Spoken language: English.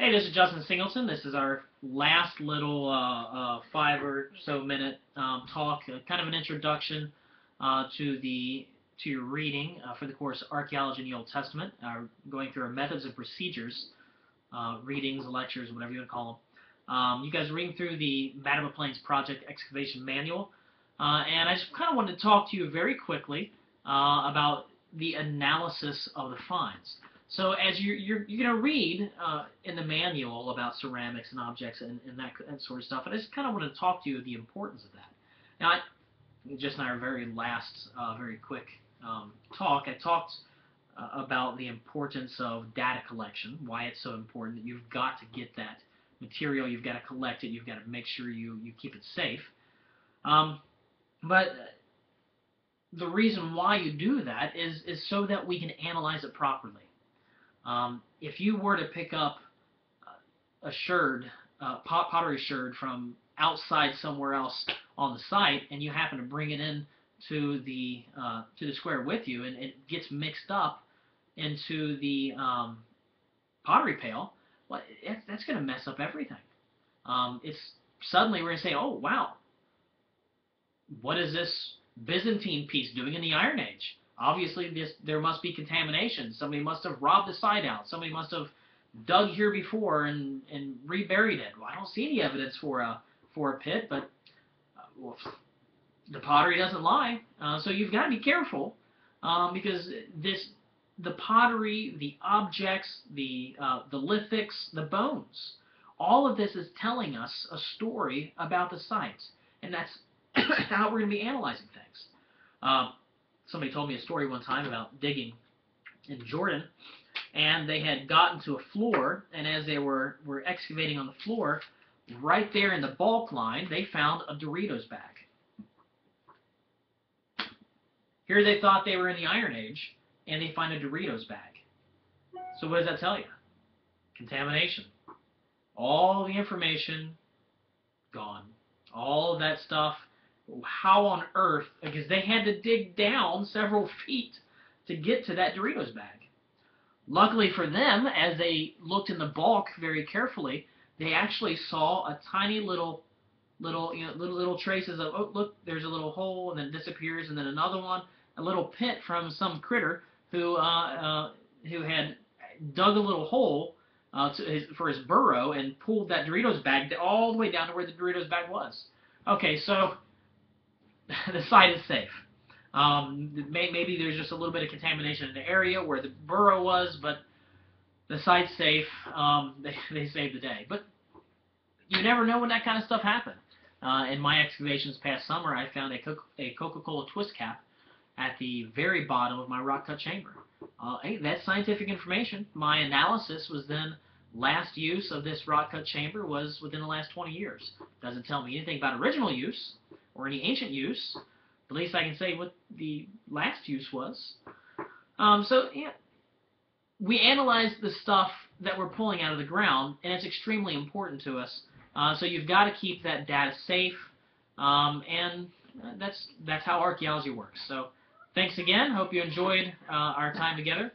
Hey, this is Justin Singleton. This is our last little 5 or so minute talk, kind of an introduction to your reading for the course Archaeology in the Old Testament, going through our methods and procedures, readings, lectures, whatever you want to call them. You guys are reading through the Mattawamut Plains Project Excavation Manual, and I just kind of wanted to talk to you very quickly about the analysis of the finds. So as you're going to read in the manual about ceramics and objects and that sort of stuff, and I just kind of want to talk to you the importance of that. Now, just in our very last, very quick talk, I talked about the importance of data collection, why it's so important that you've got to get that material, you've got to collect it, you've got to make sure you keep it safe. But the reason why you do that is so that we can analyze it properly. If you were to pick up a sherd, pottery sherd from outside somewhere else on the site, and you happen to bring it in to the square with you, and it gets mixed up into the pottery pail, well, that's going to mess up everything. It's suddenly we're going to say, oh wow, what is this Byzantine piece doing in the Iron Age? Obviously, there must be contamination. Somebody must have robbed the site out. Somebody must have dug here before and reburied it. Well, I don't see any evidence for a pit, but well, the pottery doesn't lie. So you've got to be careful because the pottery, the objects, the lithics, the bones, all of this is telling us a story about the site, and that's how we're going to be analyzing things. Somebody told me a story one time about digging in Jordan, and they had gotten to a floor, and as they were excavating on the floor, right there in the bulk line, they found a Doritos bag. Here they thought they were in the Iron Age, and they find a Doritos bag. So what does that tell you? Contamination. All the information gone. All of that stuff. How on earth, because they had to dig down several feet to get to that Doritos bag. Luckily for them, as they looked in the bulk very carefully, they actually saw a tiny little traces of, oh look, there's a little hole, and then it disappears, and then another one, a little pit from some critter who had dug a little hole for his burrow and pulled that Doritos bag all the way down to where the Doritos bag was. Okay, so the site is safe. Maybe there's just a little bit of contamination in the area where the burrow was, but the site's safe. They saved the day. But you never know when that kind of stuff happened. In my excavations past summer, I found a Coca-Cola twist cap at the very bottom of my rock-cut chamber. Hey, that's scientific information. My analysis was then last use of this rock-cut chamber was within the last 20 years. Doesn't tell me anything about original use or any ancient use. At least I can say what the last use was. So yeah, we analyze the stuff that we're pulling out of the ground, and it's extremely important to us. So you've got to keep that data safe, and that's how archaeology works. So thanks again. Hope you enjoyed our time together.